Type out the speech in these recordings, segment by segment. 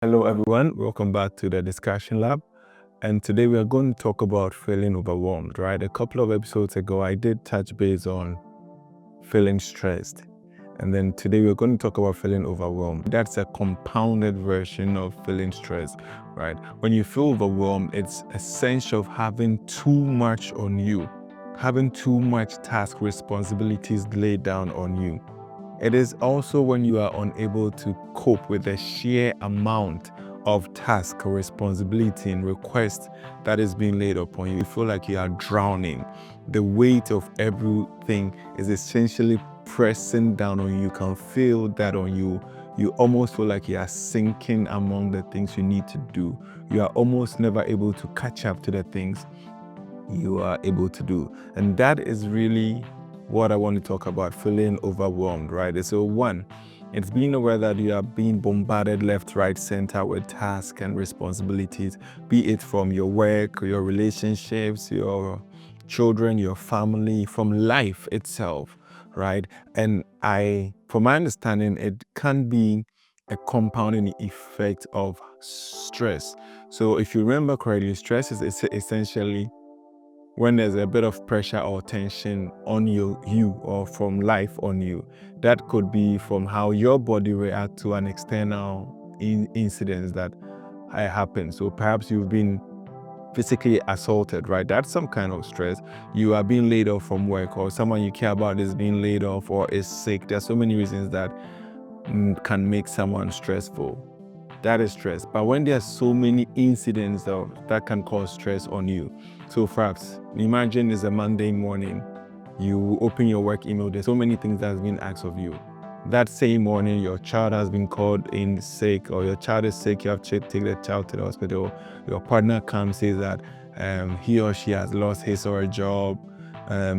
Hello, everyone. Welcome back to the Discussion Lab. And today we are going to talk about feeling overwhelmed, right? A couple of episodes ago, I did touch base on feeling stressed. And then today we're going to talk about feeling overwhelmed. That's a compounded version of feeling stressed, right? When you feel overwhelmed, it's a sense of having too much on you, having too much task responsibilities laid down on you. It is also when you are unable to cope with the sheer amount of task or responsibility and request that is being laid upon you. You feel like you are drowning. The weight of everything is essentially pressing down on you. You can feel that on you. You almost feel like you are sinking among the things you need to do. You are almost never able to catch up to the things you are able to do. And that is really what I want to talk about, feeling overwhelmed, right? So one, it's being aware that you are being bombarded left, right, center with tasks and responsibilities, be it from your work, your relationships, your children, your family, from life itself, right? And from my understanding, it can be a compounding effect of stress. So if you remember correctly, stress is essentially when there's a bit of pressure or tension on you or from life on you. That could be from how your body reacts to an external incident that happened. So perhaps you've been physically assaulted, right? That's some kind of stress. You are being laid off from work, or someone you care about is being laid off or is sick. There's so many reasons that can make someone stressful. That is stress. But when there are so many incidents that can cause stress on you. So perhaps imagine it's a Monday morning, you open your work email, there's so many things that has been asked of you. That same morning, your child has been called in sick, or your child is sick, you have to take the child to the hospital. Your partner comes, says that he or she has lost his or her job.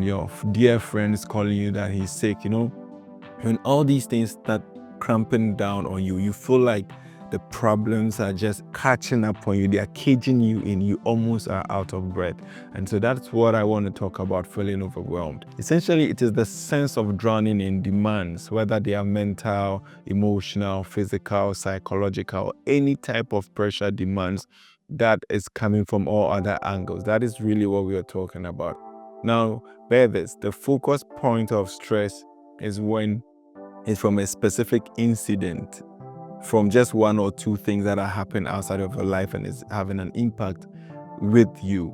Your dear friend is calling you that he's sick, When all these things start cramping down on you, you feel like the problems are just catching up on you. They are caging you in. You almost are out of breath. And so that's what I want to talk about, feeling overwhelmed. Essentially, it is the sense of drowning in demands, whether they are mental, emotional, physical, psychological, any type of pressure demands that is coming from all other angles. That is really what we are talking about. Now, bear this, the focus point of stress is when it's from a specific incident, from just one or two things that are happening outside of your life and is having an impact with you.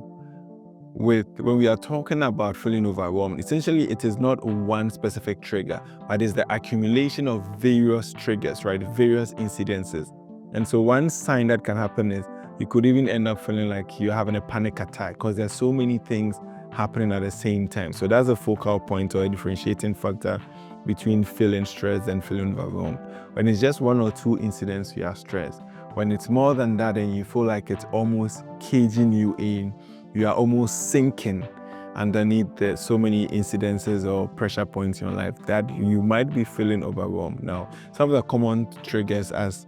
When we are talking about feeling overwhelmed, essentially it is not one specific trigger, but it's the accumulation of various triggers, right? Various incidences. And so one sign that can happen is you could even end up feeling like you're having a panic attack because there's so many things happening at the same time. So that's a focal point or a differentiating factor between feeling stressed and feeling overwhelmed. When it's just one or two incidents, you are stressed. When it's more than that and you feel like it's almost caging you in, you are almost sinking underneath so many incidences or pressure points in your life, that you might be feeling overwhelmed. Now, some of the common triggers, as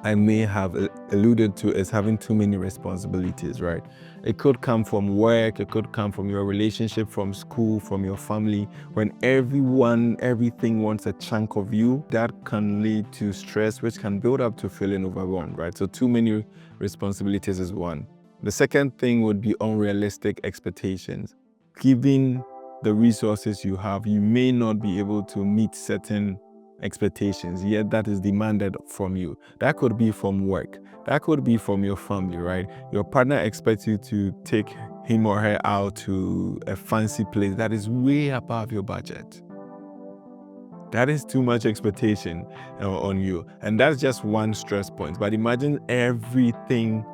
I may have alluded to, is having too many responsibilities, right? It could come from work, it could come from your relationship, from school, from your family. When everything wants a chunk of you, that can lead to stress, which can build up to feeling overwhelmed, right? So too many responsibilities is one. The second thing would be unrealistic expectations. Given the resources you have, you may not be able to meet certain expectations, yet that is demanded from you. That could be from work. That could be from your family, right? Your partner expects you to take him or her out to a fancy place that is way above your budget. That is too much expectation on you. And that's just one stress point. But imagine everything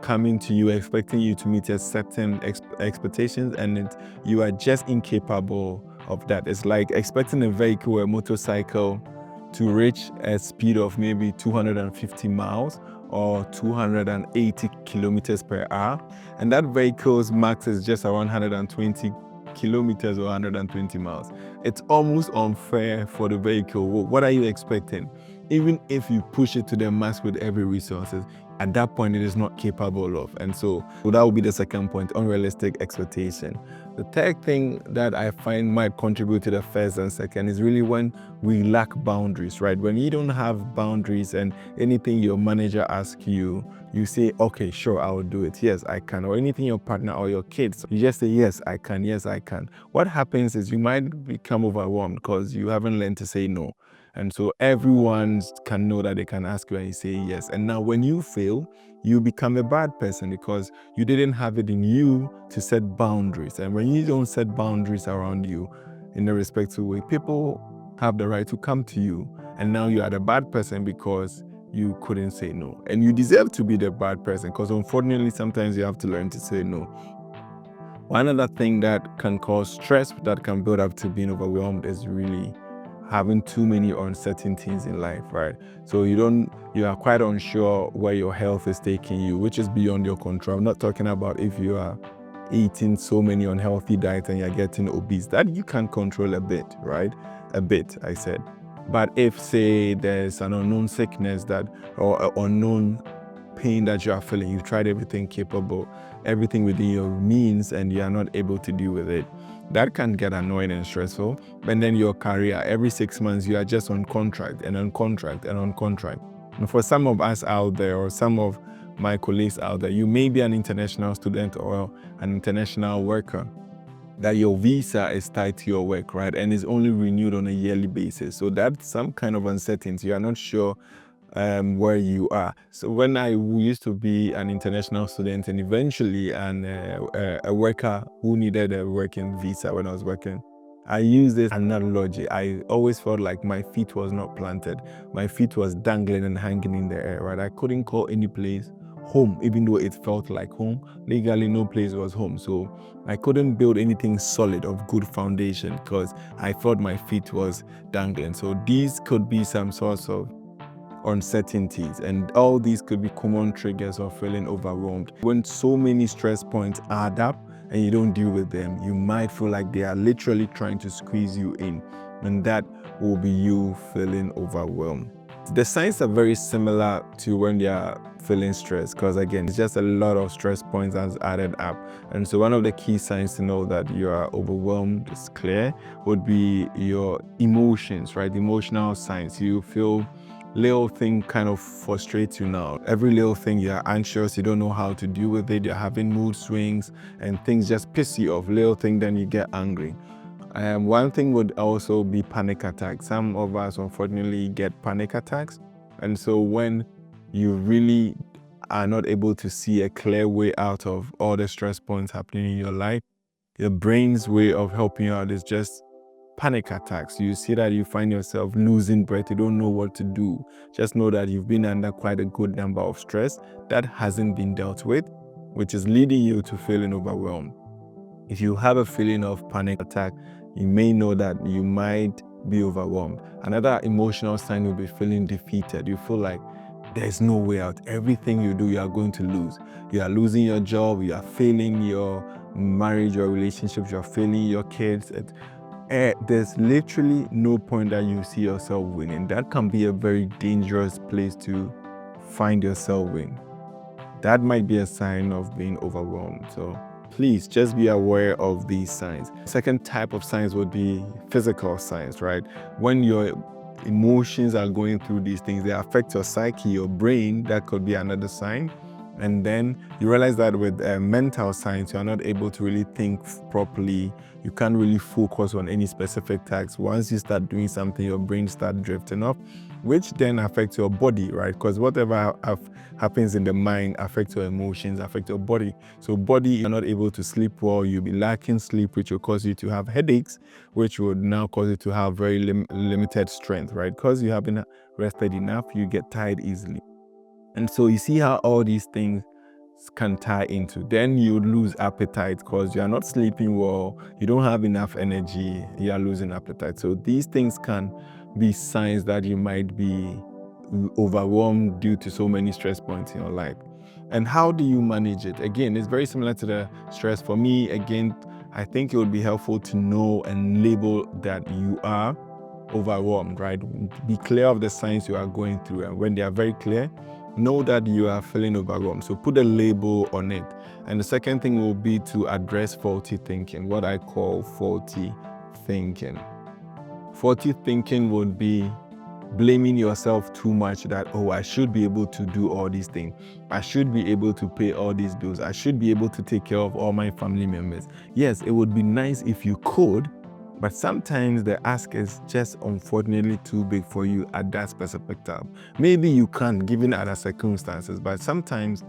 coming to you, expecting you to meet a certain expectations, and you are just incapable of that. It's like expecting a vehicle or a motorcycle to reach a speed of maybe 250 miles or 280 kilometers per hour. And that vehicle's max is just around 120 kilometers or 120 miles. It's almost unfair for the vehicle. What are you expecting? Even if you push it to the max with every resources, at that point it is not capable of. And so that would be the second point, unrealistic expectation. The third thing that I find might contribute to the first and second is really when we lack boundaries, right? When you don't have boundaries and anything your manager asks you, you say, okay, sure, I will do it. Yes, I can. Or anything your partner or your kids, you just say, yes, I can. Yes, I can. What happens is you might become overwhelmed because you haven't learned to say no. And so everyone can know that they can ask you and you say yes. And now when you fail, you become a bad person because you didn't have it in you to set boundaries. And when you don't set boundaries around you in a respectful way, people have the right to come to you. And now you are the bad person because you couldn't say no. And you deserve to be the bad person because unfortunately, sometimes you have to learn to say no. One other thing that can cause stress that can build up to being overwhelmed is really having too many uncertainties in life, right? So you are quite unsure where your health is taking you, which is beyond your control. I'm not talking about if you are eating so many unhealthy diets and you're getting obese. That you can control a bit, right? A bit, I said. But if, say, there's an unknown sickness or an unknown pain that you are feeling, you've tried everything within your means, and you are not able to deal with it, that can get annoying and stressful. And then your career, every 6 months, you are just on contract and on contract and on contract. And for some of us out there, or some of my colleagues out there, you may be an international student or an international worker, that your visa is tied to your work, right? And is only renewed on a yearly basis. So that's some kind of uncertainty. You are not sure where you are. So when I used to be an international student and eventually a worker who needed a working visa when I was working, I used this analogy. I always felt like my feet was not planted. My feet was dangling and hanging in the air, right? I couldn't call any place home, even though it felt like home. Legally, no place was home. So I couldn't build anything solid of good foundation because I felt my feet was dangling. So these could be some sorts of uncertainties, and all these could be common triggers of feeling overwhelmed. When so many stress points add up and you don't deal with them, you might feel like they are literally trying to squeeze you in, and that will be you feeling overwhelmed. The signs are very similar to when you are feeling stressed, because again, it's just a lot of stress points that's added up. And so one of the key signs to know that you are overwhelmed is clear would be your emotions, right? Emotional signs. You feel little thing kind of frustrates you now. Every little thing, you're anxious, you don't know how to deal with it, you're having mood swings and things just piss you off. Little thing, then you get angry. One thing would also be panic attacks. Some of us unfortunately get panic attacks. And so when you really are not able to see a clear way out of all the stress points happening in your life, your brain's way of helping you out is just panic attacks. You see that you find yourself losing breath, you don't know what to do. Just know that you've been under quite a good number of stress that hasn't been dealt with, which is leading you to feeling overwhelmed. If you have a feeling of panic attack, you may know that you might be overwhelmed. Another emotional sign will be feeling defeated. You feel like there's no way out. Everything you do, you are going to lose. You are losing your job, you are failing your marriage, your relationships, you are failing your kids. There's literally no point that you see yourself winning. That can be a very dangerous place to find yourself in. That might be a sign of being overwhelmed. So please just be aware of these signs. Second type of signs would be physical signs, right? When your emotions are going through these things, they affect your psyche, your brain. That could be another sign. And then you realize that with mental signs, you're not able to really think properly. You can't really focus on any specific task. Once you start doing something, your brain starts drifting off, which then affects your body, right? Because whatever happens in the mind affects your emotions, affects your body. So body, you're not able to sleep well, you'll be lacking sleep, which will cause you to have headaches, which would now cause you to have very limited strength, right? Because you haven't rested enough, you get tired easily. And so you see how all these things can tie into. Then you lose appetite because you are not sleeping well, you don't have enough energy, you are losing appetite. So these things can be signs that you might be overwhelmed due to so many stress points in your life. And how do you manage it? Again, it's very similar to the stress. For me, again, I think it would be helpful to know and label that you are overwhelmed, right? Be clear of the signs you are going through. And when they are very clear, know that you are feeling overwhelmed. So put a label on it. And the second thing will be to address faulty thinking, what I call faulty thinking. Faulty thinking would be blaming yourself too much that, oh, I should be able to do all these things. I should be able to pay all these bills. I should be able to take care of all my family members. Yes, it would be nice if you could, but sometimes the ask is just unfortunately too big for you at that specific time. Maybe you can, given other circumstances, but sometimes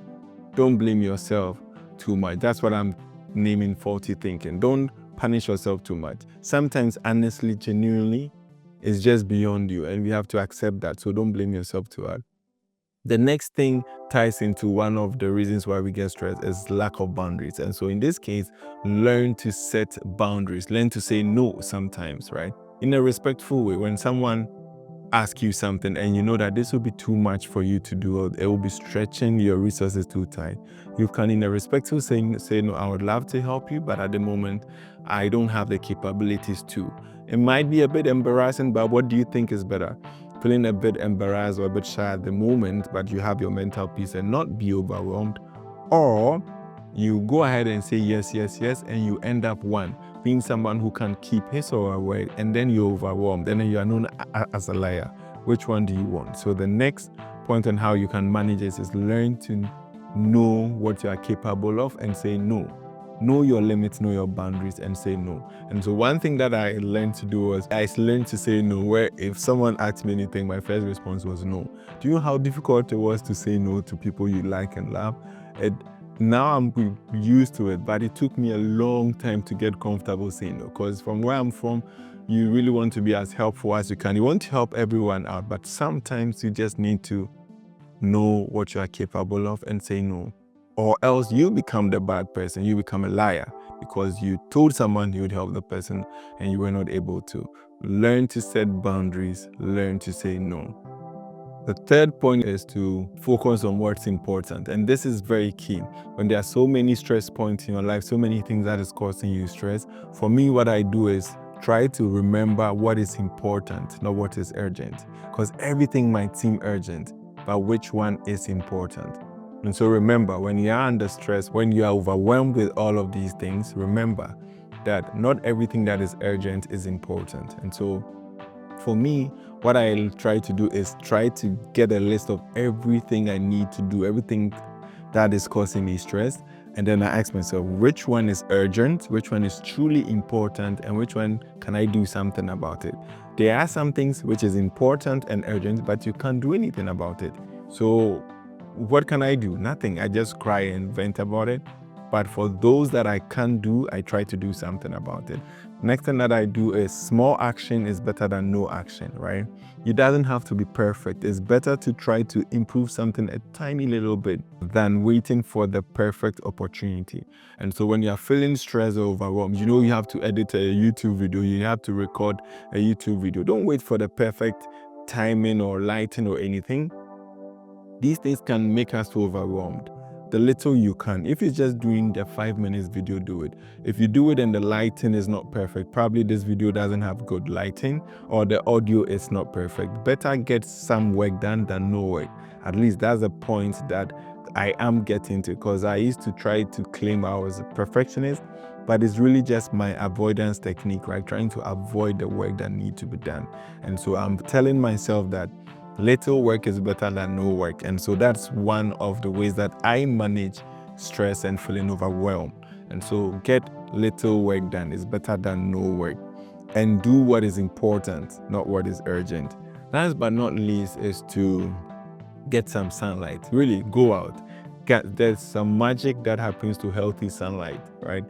don't blame yourself too much. That's what I'm naming faulty thinking. Don't punish yourself too much. Sometimes, honestly, genuinely, it's just beyond you, and we have to accept that. So don't blame yourself too hard. The next thing ties into one of the reasons why we get stressed is lack of boundaries. And so in this case, learn to set boundaries. Learn to say no sometimes, right? In a respectful way. When someone asks you something and you know that this will be too much for you to do, or it will be stretching your resources too tight, you can, in a respectful say no, I would love to help you, but at the moment, I don't have the capabilities to. It might be a bit embarrassing, but what do you think is better? Feeling a bit embarrassed or a bit shy at the moment, but you have your mental peace and not be overwhelmed, or you go ahead and say yes, and you end up being someone who can keep his or her word, and then you're overwhelmed, and then you are known as a liar. Which one do you want? So the next point on how you can manage this is learn to know what you are capable of and say no. Know your limits, know your boundaries, and say no. And so one thing that I learned to do was I learned to say no, where if someone asked me anything, my first response was no. Do you know how difficult it was to say no to people you like and love? Now I'm used to it, but it took me a long time to get comfortable saying no, because from where I'm from, you really want to be as helpful as you can. You want to help everyone out, but sometimes you just need to know what you are capable of and say no. Or else you become the bad person, you become a liar because you told someone you would help the person and you were not able to. Learn to set boundaries, learn to say no. The third point is to focus on what's important. And this is very key. When there are so many stress points in your life, so many things that is causing you stress, for me, what I do is try to remember what is important, not what is urgent. Because everything might seem urgent, but which one is important? And so remember, when you are under stress, when you are overwhelmed with all of these things, remember that not everything that is urgent is important. And so for me, what I try to do is try to get a list of everything I need to do, everything that is causing me stress. And then I ask myself, which one is urgent, which one is truly important, and which one can I do something about it? There are some things which is important and urgent, but you can't do anything about it. So what can I do? Nothing. I just cry and vent about it. But for those that I can't do, I try to do something about it. Next thing that I do is small action is better than no action, right? It doesn't have to be perfect. It's better to try to improve something a tiny little bit than waiting for the perfect opportunity. And so when you're feeling stressed or overwhelmed, you know you have to edit a YouTube video, you have to record a YouTube video. Don't wait for the perfect timing or lighting or anything. These things can make us overwhelmed. The little you can. If you're just doing the 5 minutes video, do it. If you do it and the lighting is not perfect, probably this video doesn't have good lighting or the audio is not perfect. Better get some work done than no work. At least that's the point that I am getting to, because I used to try to claim I was a perfectionist, but it's really just my avoidance technique, right? Trying to avoid the work that needs to be done. And so I'm telling myself that little work is better than no work. And so that's one of the ways that I manage stress and feeling overwhelmed. And so get little work done is better than no work. And do what is important, not what is urgent. Last but not least is to get some sunlight. Really go out. There's some magic that happens to healthy sunlight, right?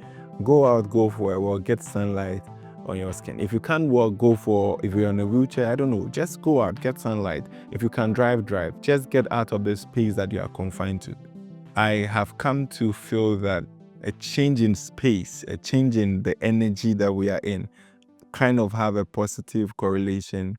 Go out, go for a walk, get sunlight on your skin. If you can't walk, if you're in a wheelchair, I don't know, just go out, get sunlight. If you can drive. Just get out of the space that you are confined to. I have come to feel that a change in space, a change in the energy that we are in, kind of have a positive correlation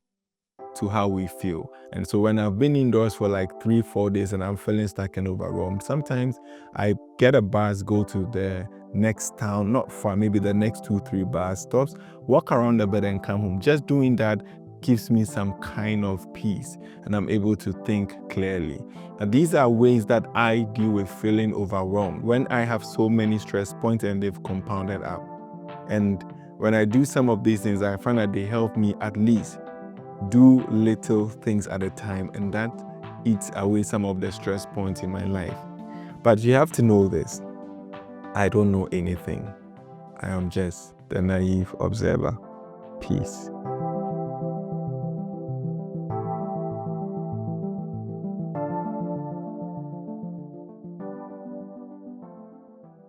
to how we feel. And so when I've been indoors for like 3-4 days and I'm feeling stuck and overwhelmed, sometimes I get a bus, go to the next town, not far, maybe the next 2-3 bus stops, walk around a bit and come home. Just doing that gives me some kind of peace, and I'm able to think clearly. And these are ways that I deal with feeling overwhelmed when I have so many stress points and they've compounded up. And when I do some of these things, I find that they help me at least do little things at a time, and that eats away some of the stress points in my life. But you have to know this: I don't know anything. I am just the naive observer. Peace.